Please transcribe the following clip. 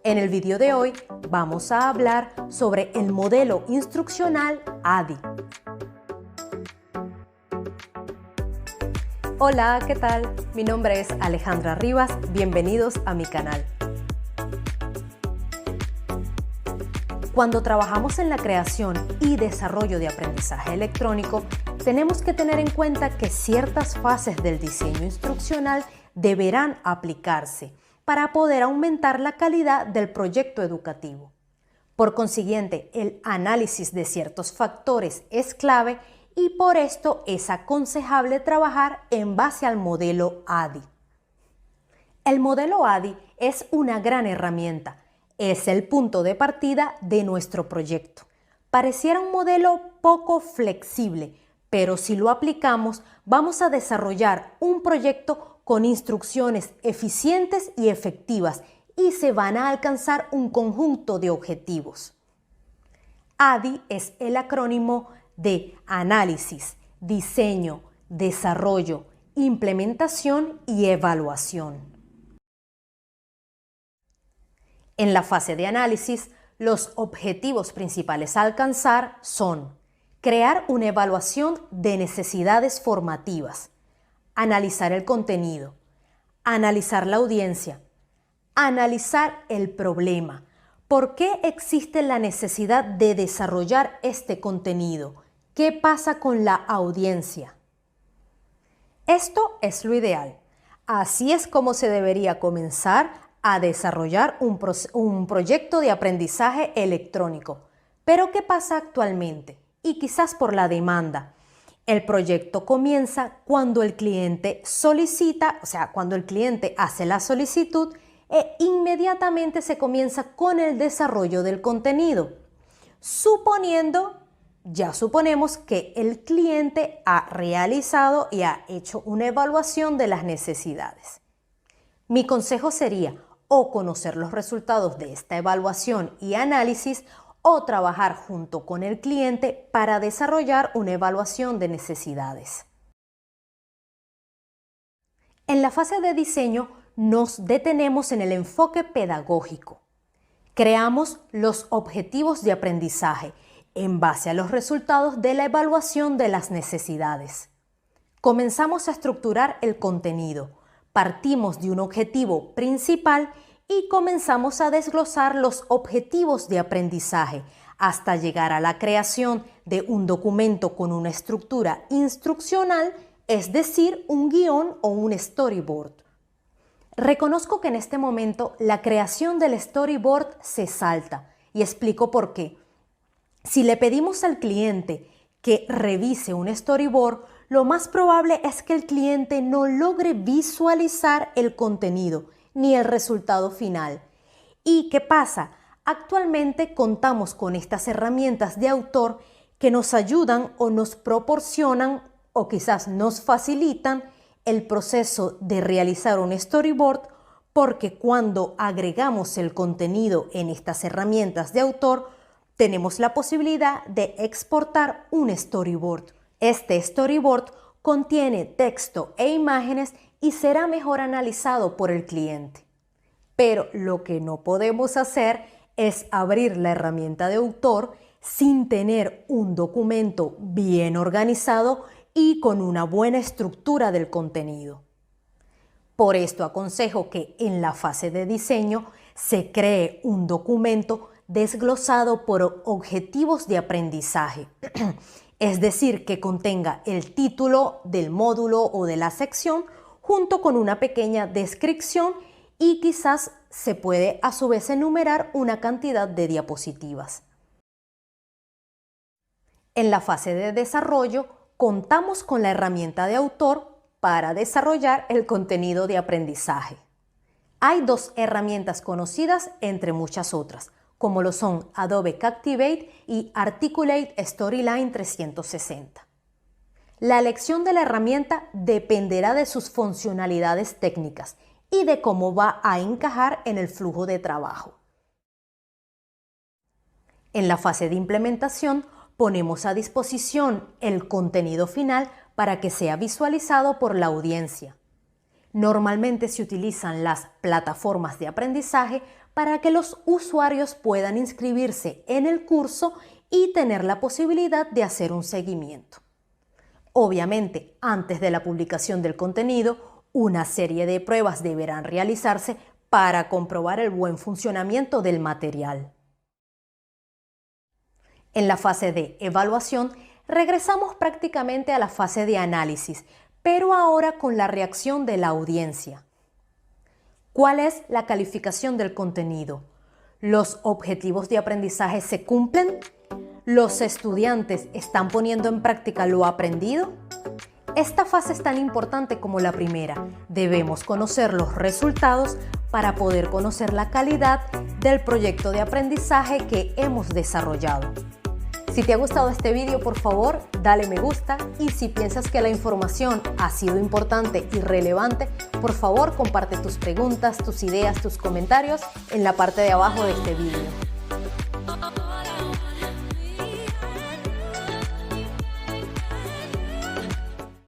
En el video de hoy vamos a hablar sobre el modelo instruccional ADI. Hola, ¿qué tal? Mi nombre es Alejandra Rivas, bienvenidos a mi canal. Cuando trabajamos en la creación y desarrollo de aprendizaje electrónico, tenemos que tener en cuenta que ciertas fases del diseño instruccional deberán aplicarse para poder aumentar la calidad del proyecto educativo. Por consiguiente, el análisis de ciertos factores es clave y por esto es aconsejable trabajar en base al modelo ADI. El modelo ADI es una gran herramienta. Es el punto de partida de nuestro proyecto. Pareciera un modelo poco flexible, pero si lo aplicamos, vamos a desarrollar un proyecto con instrucciones eficientes y efectivas y se van a alcanzar un conjunto de objetivos. ADI es el acrónimo de análisis, diseño, desarrollo, implementación y evaluación. En la fase de análisis, los objetivos principales a alcanzar son crear una evaluación de necesidades formativas, analizar el contenido, analizar la audiencia, analizar el problema. ¿Por qué existe la necesidad de desarrollar este contenido? ¿Qué pasa con la audiencia? Esto es lo ideal. Así es como se debería comenzar a desarrollar un proyecto de aprendizaje electrónico. Pero ¿qué pasa actualmente? Y quizás por la demanda. El proyecto comienza cuando el cliente solicita, cuando el cliente hace la solicitud e inmediatamente se comienza con el desarrollo del contenido. Suponemos que el cliente ha realizado y ha hecho una evaluación de las necesidades. Mi consejo sería o conocer los resultados de esta evaluación y análisis o trabajar junto con el cliente para desarrollar una evaluación de necesidades. En la fase de diseño nos detenemos en el enfoque pedagógico. Creamos los objetivos de aprendizaje en base a los resultados de la evaluación de las necesidades. Comenzamos a estructurar el contenido. Partimos de un objetivo principal y comenzamos a desglosar los objetivos de aprendizaje hasta llegar a la creación de un documento con una estructura instruccional, es decir, un guión o un storyboard. Reconozco que en este momento la creación del storyboard se salta y explico por qué. Si le pedimos al cliente que revise un storyboard, lo más probable es que el cliente no logre visualizar el contenido ni el resultado final. ¿Y qué pasa? Actualmente contamos con estas herramientas de autor que nos ayudan o nos proporcionan o quizás nos facilitan el proceso de realizar un storyboard, porque cuando agregamos el contenido en estas herramientas de autor, tenemos la posibilidad de exportar un storyboard. Este storyboard contiene texto e imágenes y será mejor analizado por el cliente. Pero lo que no podemos hacer es abrir la herramienta de autor sin tener un documento bien organizado y con una buena estructura del contenido. Por esto aconsejo que en la fase de diseño se cree un documento desglosado por objetivos de aprendizaje, es decir, que contenga el título del módulo o de la sección junto con una pequeña descripción y quizás se puede a su vez enumerar una cantidad de diapositivas. En la fase de desarrollo contamos con la herramienta de autor para desarrollar el contenido de aprendizaje. Hay dos herramientas conocidas entre muchas otras, como lo son Adobe Captivate y Articulate Storyline 360. La elección de la herramienta dependerá de sus funcionalidades técnicas y de cómo va a encajar en el flujo de trabajo. En la fase de implementación, ponemos a disposición el contenido final para que sea visualizado por la audiencia. Normalmente se utilizan las plataformas de aprendizaje para que los usuarios puedan inscribirse en el curso y tener la posibilidad de hacer un seguimiento. Obviamente, antes de la publicación del contenido, una serie de pruebas deberán realizarse para comprobar el buen funcionamiento del material. En la fase de evaluación, regresamos prácticamente a la fase de análisis, pero ahora con la reacción de la audiencia. ¿Cuál es la calificación del contenido? ¿Los objetivos de aprendizaje se cumplen? ¿Los estudiantes están poniendo en práctica lo aprendido? Esta fase es tan importante como la primera. Debemos conocer los resultados para poder conocer la calidad del proyecto de aprendizaje que hemos desarrollado. Si te ha gustado este vídeo, por favor, dale me gusta, y si piensas que la información ha sido importante y relevante, por favor, comparte tus preguntas, tus ideas, tus comentarios en la parte de abajo de este vídeo.